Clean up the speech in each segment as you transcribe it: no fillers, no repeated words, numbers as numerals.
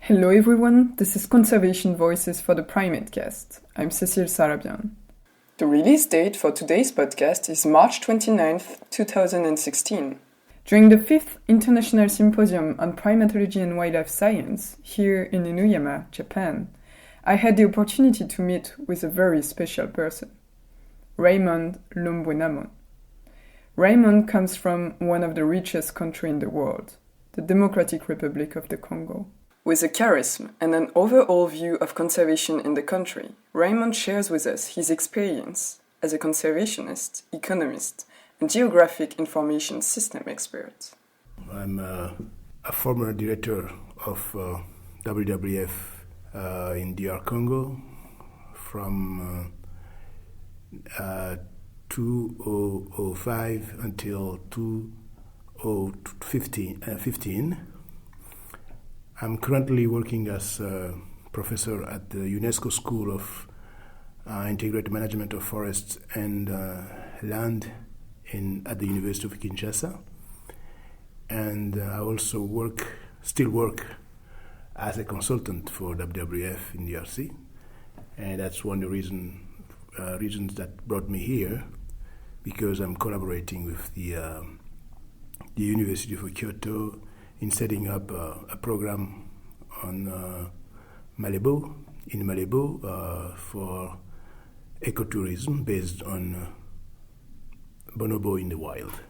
Hello everyone, this is Conservation Voices for the PrimateCast. I'm Cécile Sarabian. The release date for today's podcast is March 29th, 2016. During the 5th International Symposium on Primatology and Wildlife Science, here in Inuyama, Japan, I had the opportunity to meet with a very special person, Raymond Lumbuenamo. Raymond comes from one of the richest countries in the world, the Democratic Republic of the Congo. With a charisma and an overall view of conservation in the country, Raymond shares with us his experience as a conservationist, economist, and geographic information system expert. I'm a former director of WWF in DR Congo from 2005 until 2015. I'm currently working as a professor at the UNESCO School of Integrated Management of Forests and Land at the University of Kinshasa. And I also still work as a consultant for WWF in DRC. And that's one of the reasons that brought me here, because I'm collaborating with the University of Kyoto in setting up a program on Malebo for ecotourism based on bonobo in the wild.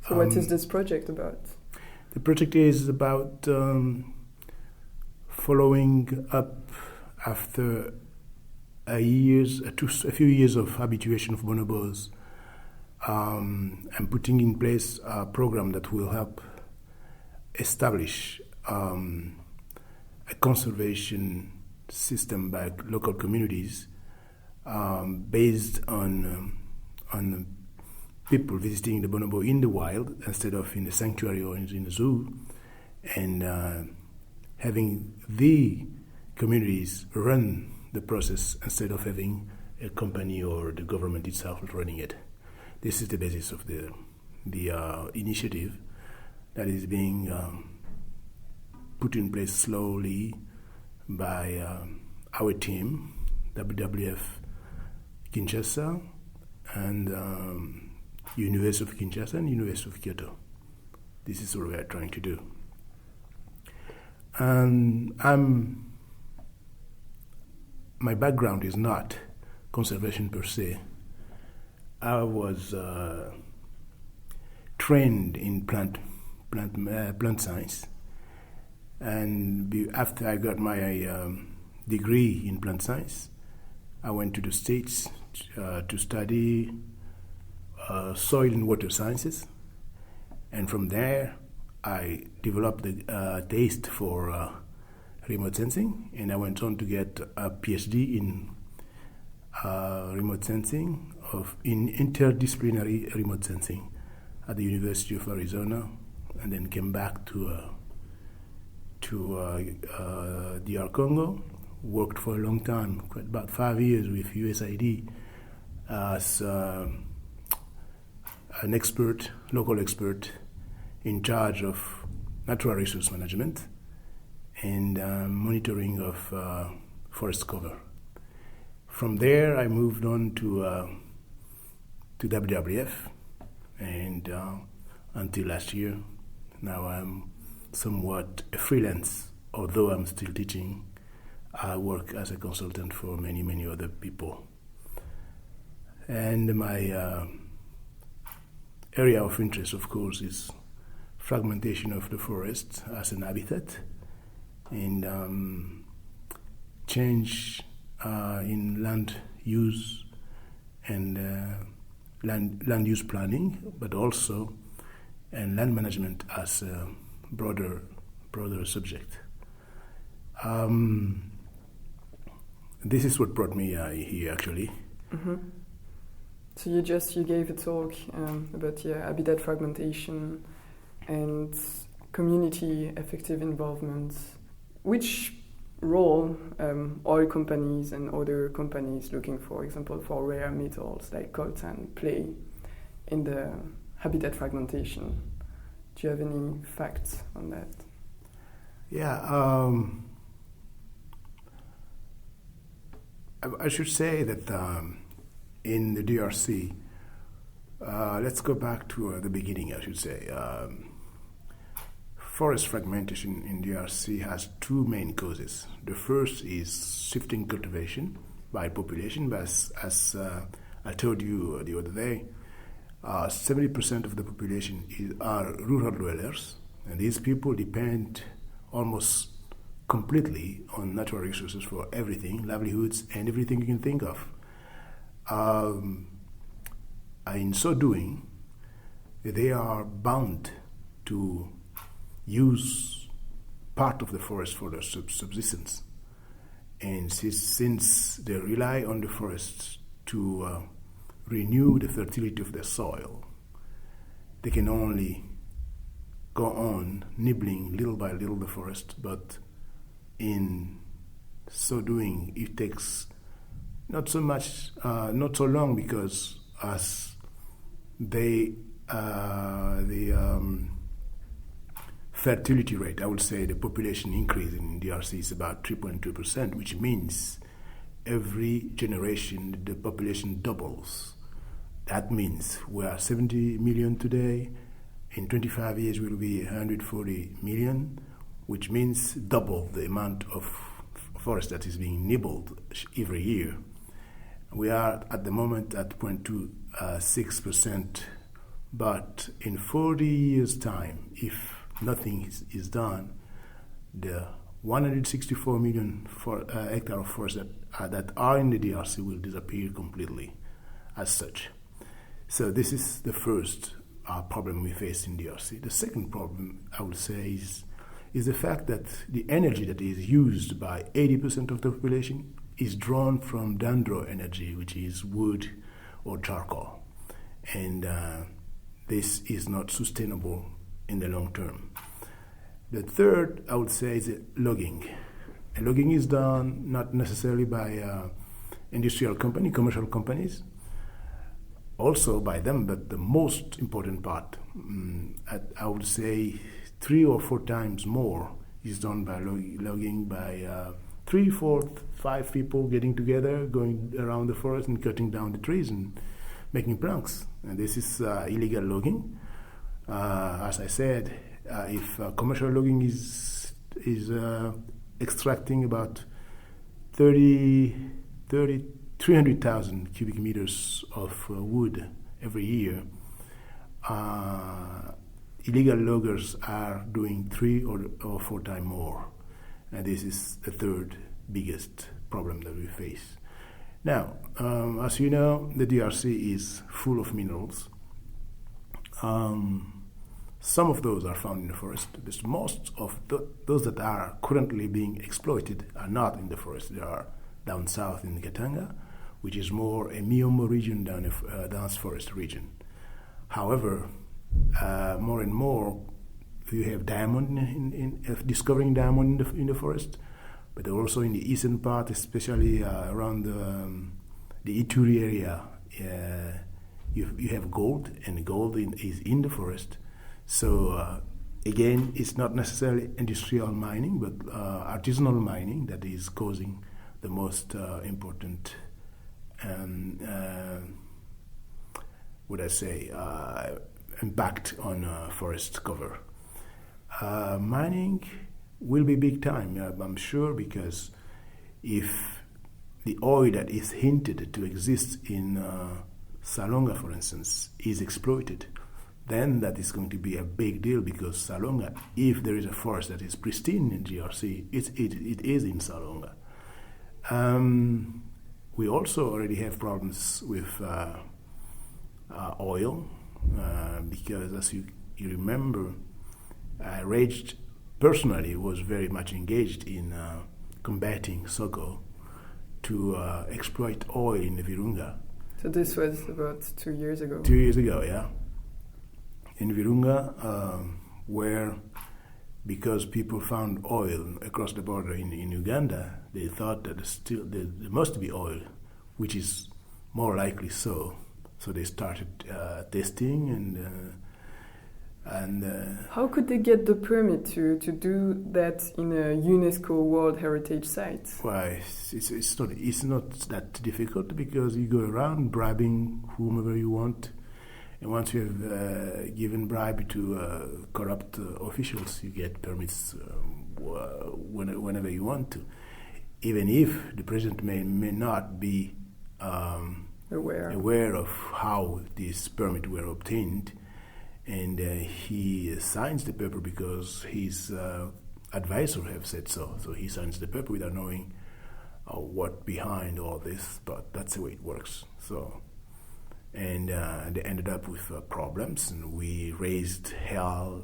So what is this project about? The project is about following up after a few years of habituation of bonobos and putting in place a program that will help establish a conservation system by local communities based on people visiting the bonobo in the wild instead of in the sanctuary or in the zoo, and having the communities run the process instead of having a company or the government itself running it. This is the basis of the initiative that is being put in place slowly by our team, WWF Kinshasa and University of Kinshasa and University of Kyoto. This is what we are trying to do. And my background is not conservation per se. I was trained in plant science, and after I got my degree in plant science, I went to the States to study soil and water sciences, and from there I developed a taste for remote sensing, and I went on to get a PhD in remote sensing in interdisciplinary remote sensing at the University of Arizona, and then came back to DR Congo. Worked for a long time, quite about 5 years with USAID as an local expert in charge of natural resource management and monitoring of forest cover. From there, I moved on to WWF, and until last year. Now I'm somewhat a freelance, although I'm still teaching. I work as a consultant for many, many other people. And my area of interest, of course, is fragmentation of the forest as an habitat and change in land use and land use planning, but also and land management as a broader subject. This is what brought me here, actually. Mm-hmm. So you gave a talk about habitat fragmentation and community effective involvement. Which role oil companies and other companies looking, for example, for rare metals like coltan play in the habitat fragmentation? Do you have any facts on that? Yeah, I should say that in the DRC, let's go back to the beginning, I should say. Forest fragmentation in DRC has two main causes. The first is shifting cultivation by population, but as I told you the other day, 70% of the population are rural dwellers, and these people depend almost completely on natural resources for everything, livelihoods, and everything you can think of. In so doing, they are bound to use part of the forest for their subsistence. And since they rely on the forests to renew the fertility of their soil, they can only go on nibbling little by little the forest, but in so doing, it takes not so long, because as the fertility rate, I would say the population increase in DRC is about 3.2%, which means every generation the population doubles. That means we are 70 million today. In 25 years we will be 140 million, which means double the amount of forest that is being nibbled every year. We are at the moment at 0.26%, but in 40 years' time, if nothing is done, the 164 million hectares of forest that are in the DRC will disappear completely as such. So this is the first problem we face in DRC. The second problem, I would say, is the fact that the energy that is used by 80% of the population is drawn from dendro energy, which is wood or charcoal. And this is not sustainable in the long term. The third, I would say, is logging. And logging is done not necessarily by industrial commercial companies, also by them, but the most important part, I would say 3 or 4 times more, is done by logging by 3, 4, 5 people getting together, going around the forest and cutting down the trees and making planks. And this is illegal logging. As I said, if commercial logging is extracting about 300,000 cubic meters of wood every year, illegal loggers are doing 3 or 4 times more. And this is the third biggest problem that we face. Now, as you know, the DRC is full of minerals. Some of those are found in the forest. Most of those that are currently being exploited are not in the forest. They are down south in Katanga, which is more a Miombo region than a dense forest region. However, more and more, you have diamond discovering diamond in the forest, but also in the eastern part, especially around the Ituri area, you have gold, and gold is in the forest. So again, it's not necessarily industrial mining, but artisanal mining that is causing the most important, impact on forest cover. Mining will be big time, I'm sure, because if the oil that is hinted to exist in Salonga, for instance, is exploited, then that is going to be a big deal, because Salonga, if there is a forest that is pristine in GRC, it is in Salonga. We also already have problems with oil, because as you remember, Rage personally was very much engaged in combating Soko to exploit oil in the Virunga. So this was about 2 years ago? 2 years ago, yeah. In Virunga, where, because people found oil across the border in Uganda, they thought that there must be oil, which is more likely so. So they started testing, and And how could they get the permit to do that in a UNESCO World Heritage Site? Well, it's not that difficult, because you go around bribing whomever you want, and once you have given bribe to corrupt officials, you get permits whenever you want to, even if the president may not be aware of how these permits were obtained. And he signs the paper because his advisor have said so. So he signs the paper without knowing what behind all this, but that's the way it works. So, and they ended up with problems, and we raised hell.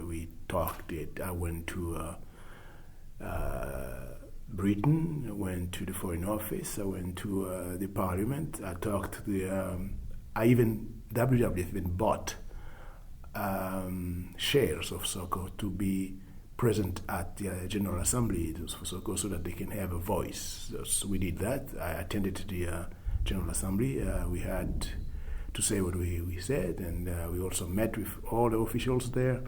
We talked. I went to Britain. I went to the Foreign Office. I went to the Parliament. I talked to the. WWF even bought shares of SOCO to be present at the General Assembly for SOCO, so that they can have a voice. So we did that. I attended the General Assembly. We had to say what we said, and we also met with all the officials there.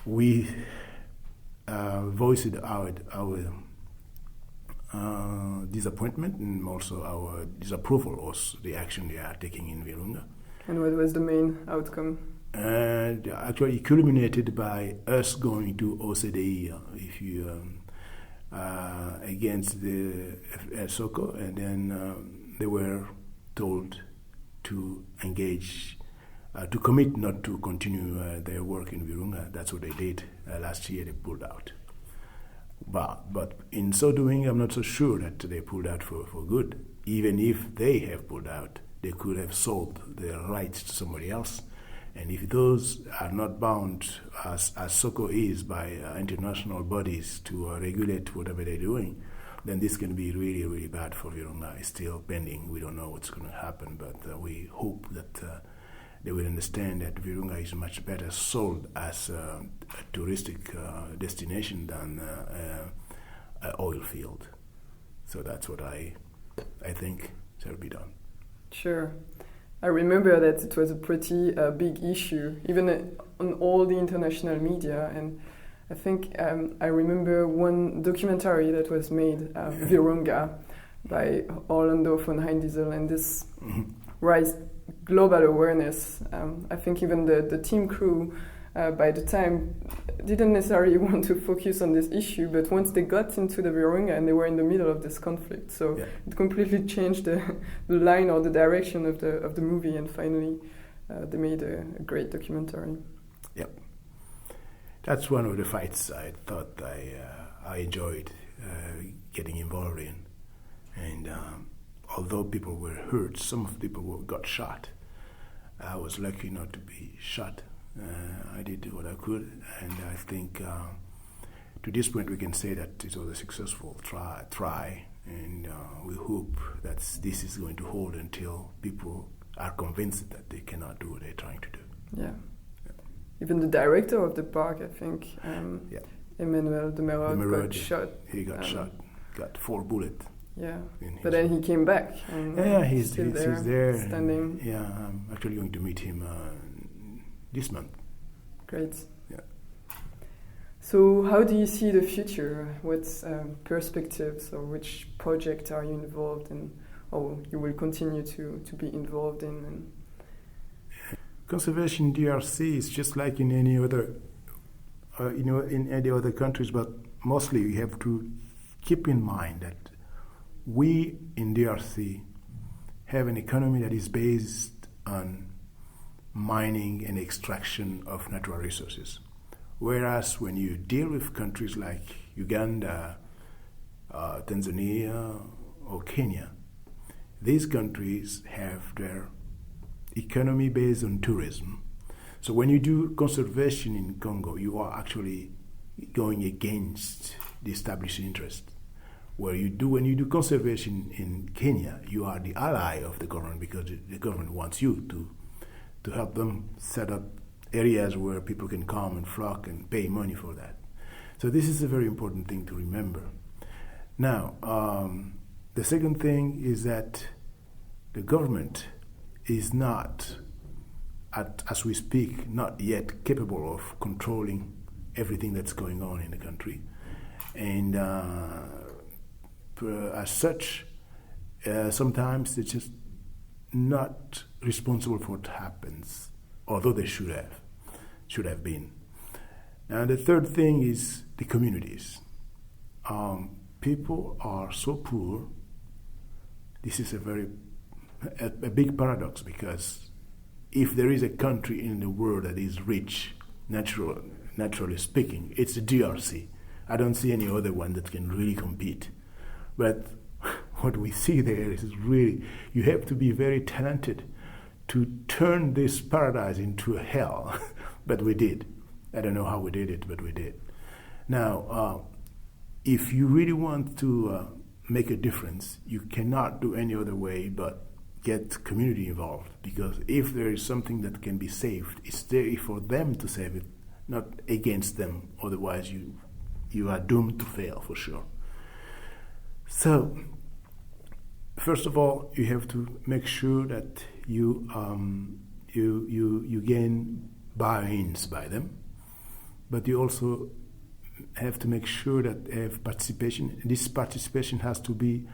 We voiced our disappointment and also our disapproval of the action they are taking in Virunga. And what was the main outcome? And actually culminated by us going to OCDE against the SOCO, and then they were told to engage, to commit not to continue their work in Virunga. That's what they did. Last year they pulled out. But in so doing, I'm not so sure that they pulled out for good. Even if they have pulled out, they could have sold their rights to somebody else. And if those are not bound, as SOCO is, by international bodies to regulate whatever they're doing, then this can be really, really bad for Virunga. It's still pending. We don't know what's going to happen, but we hope that they will understand that Virunga is much better sold as a touristic destination than an oil field. So that's what I think shall be done. Sure. I remember that it was a pretty big issue, even on all the international media. And I think I remember one documentary that was made, Virunga, by Orlando von Heindiesel, and this raised global awareness. I think even the team crew, by the time, didn't necessarily want to focus on this issue, but once they got into the Virunga and they were in the middle of this conflict, so it completely changed the line or the direction of the movie, and finally they made a great documentary. Yep. That's one of the fights I thought I enjoyed getting involved in. And although people were hurt, some of the people got shot. I was lucky not to be shot. I did what I could, and I think to this point we can say that it was a successful try, and we hope that this is going to hold until people are convinced that they cannot do what they're trying to do. Yeah. Even the director of the park, I think, Emmanuel de Merode got shot. He got shot, got 4 bullets. Yeah, but then he came back. And he's there. Standing. Yeah, I'm actually going to meet him this month. Great. Yeah. So how do you see the future? What's perspectives, or which project are you involved in, or you will continue to be involved in? Conservation DRC is just like in any other, in any other countries, but mostly you have to keep in mind that we in DRC have an economy that is based on mining and extraction of natural resources. Whereas when you deal with countries like Uganda, Tanzania, or Kenya, these countries have their economy based on tourism. So when you do conservation in Congo, you are actually going against the established interest. When you do conservation in Kenya, you are the ally of the government, because the government wants you to help them set up areas where people can come and flock and pay money for that. So this is a very important thing to remember. Now, the second thing is that the government is not as we speak, not yet capable of controlling everything that's going on in the country. And as such, sometimes they're just not responsible for what happens, although they should have been. Now, the third thing is the communities. People are so poor. This is a big paradox, because if there is a country in the world that is rich, naturally speaking, it's the DRC. I don't see any other one that can really compete. But what we see there is really, you have to be very talented to turn this paradise into a hell. But we did. I don't know how we did it, but we did. Now, if you really want to make a difference, you cannot do any other way but get community involved, because if there is something that can be saved, it's there for them to save it, not against them. Otherwise, you are doomed to fail for sure. So, first of all, you have to make sure that you gain buy-ins by them, but you also have to make sure that they have participation. This participation has to be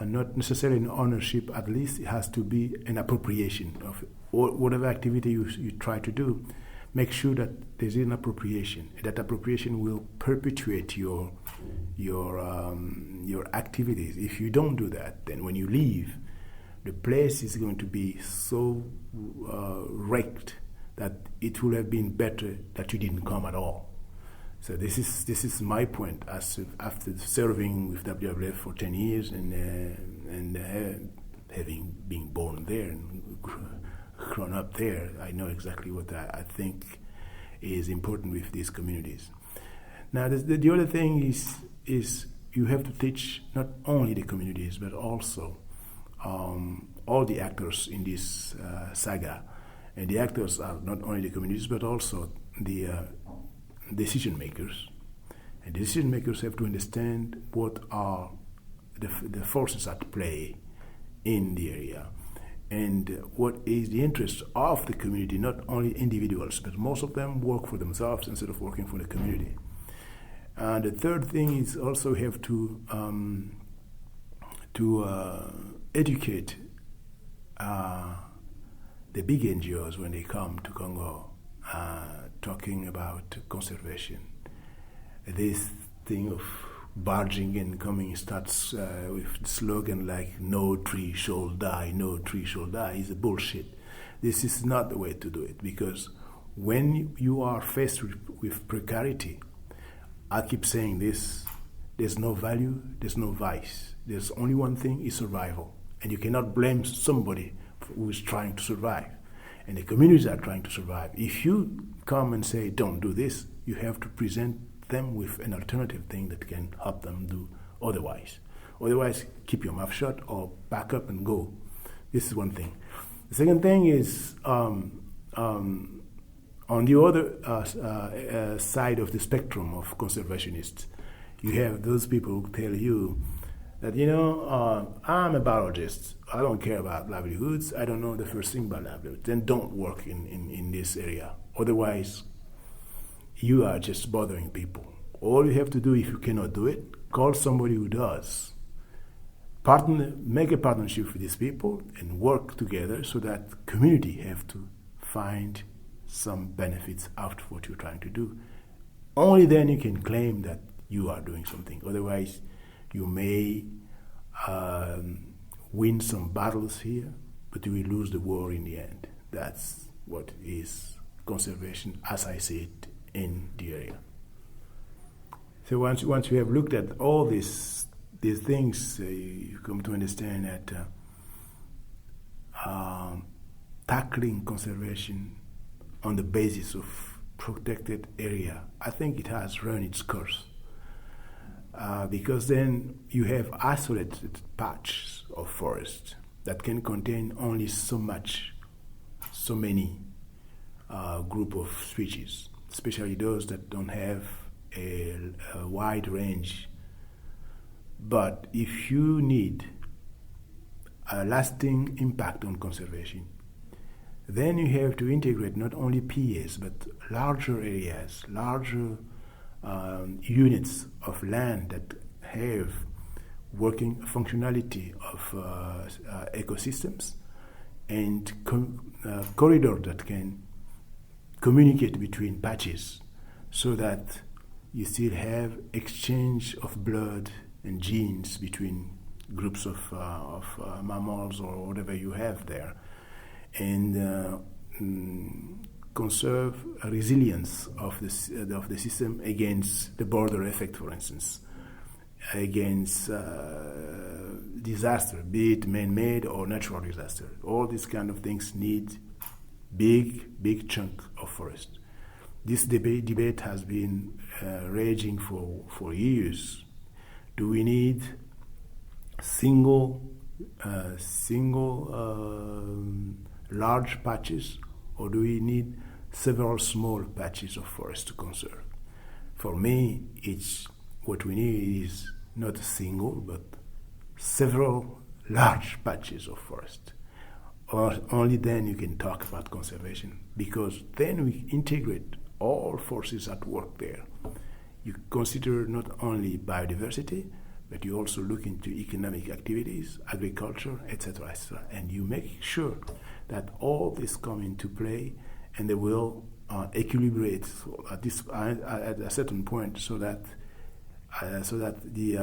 not necessarily an ownership, at least it has to be an appropriation of whatever activity you try to do. Make sure that there's an appropriation. That appropriation will perpetuate your activities. If you don't do that, then when you leave, the place is going to be so wrecked that it would have been better that you didn't come at all. So this is my point. As after serving with WWF for 10 years and having been born there and grown up there, I know exactly what I think is important with these communities. Now, the other thing is you have to teach not only the communities but also all the actors in this saga. And the actors are not only the communities but also the decision makers. And decision makers have to understand what are the forces at play in the area and what is the interest of the community, not only individuals, but most of them work for themselves instead of working for the community. And the third thing is also have to educate the big NGOs when they come to Congo talking about conservation. This thing of barging and coming starts with the slogan like "No tree shall die, no tree shall die" is a bullshit. This is not the way to do it, because when you are faced with precarity, I keep saying this, there's no value, there's no vice. There's only one thing, is survival. And you cannot blame somebody who is trying to survive. And the communities are trying to survive. If you come and say, don't do this, you have to present them with an alternative thing that can help them do otherwise. Otherwise, keep your mouth shut or back up and go. This is one thing. The second thing is, on the other side of the spectrum of conservationists, you have those people who tell you that, I'm a biologist. I don't care about livelihoods. I don't know the first thing about livelihoods. Then don't work in this area. Otherwise, you are just bothering people. All you have to do, if you cannot do it, call somebody who does. Make a partnership with these people and work together so that community have to find some benefits out of what you're trying to do. Only then you can claim that you are doing something. Otherwise, you may win some battles here, but you will lose the war in the end. That's what is conservation as I see it in the area. So once you have looked at all these things, you come to understand that tackling conservation on the basis of protected area, I think it has run its course. Because then you have isolated patches of forest that can contain only so many group of species, especially those that don't have a wide range. But if you need a lasting impact on conservation, then you have to integrate not only PAs, but larger areas, larger units of land that have working functionality of ecosystems, and corridor that can communicate between patches, so that you still have exchange of blood and genes between groups of mammals or whatever you have there, and conserve a resilience of the system against the border effect, for instance, against disaster, be it man-made or natural disaster. All these kind of things need big chunk of forest. This debate has been raging for years. Do we need single large patches, or do we need several small patches of forest to conserve? For me, what we need is not a single, but several large patches of forest. Only then you can talk about conservation, because then we integrate all forces at work there. You consider not only biodiversity, but you also look into economic activities, agriculture, etc., etc., and you make sure that all this come into play, and they will equilibrate at a certain point, so that the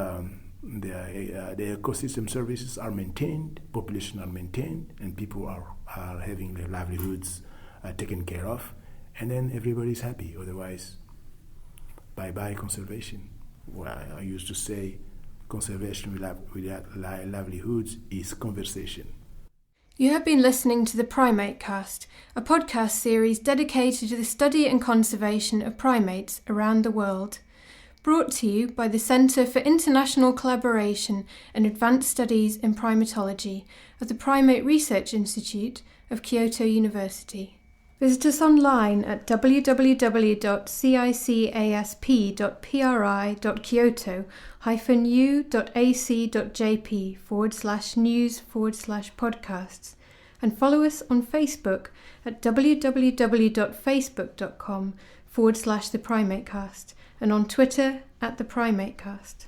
ecosystem services are maintained, population are maintained, and people are having their livelihoods taken care of, and then everybody's happy. Otherwise, bye-bye conservation. Well, I used to say conservation without livelihoods is conversation. You have been listening to the PrimateCast, a podcast series dedicated to the study and conservation of primates around the world. Brought to you by the Centre for International Collaboration and Advanced Studies in Primatology of the Primate Research Institute of Kyoto University. Visit us online at www.cisasp.pi.u.ac.jp/news/podcasts, and follow us on Facebook at www.facebook.com/theprimatecast, and on Twitter at theprimatecast.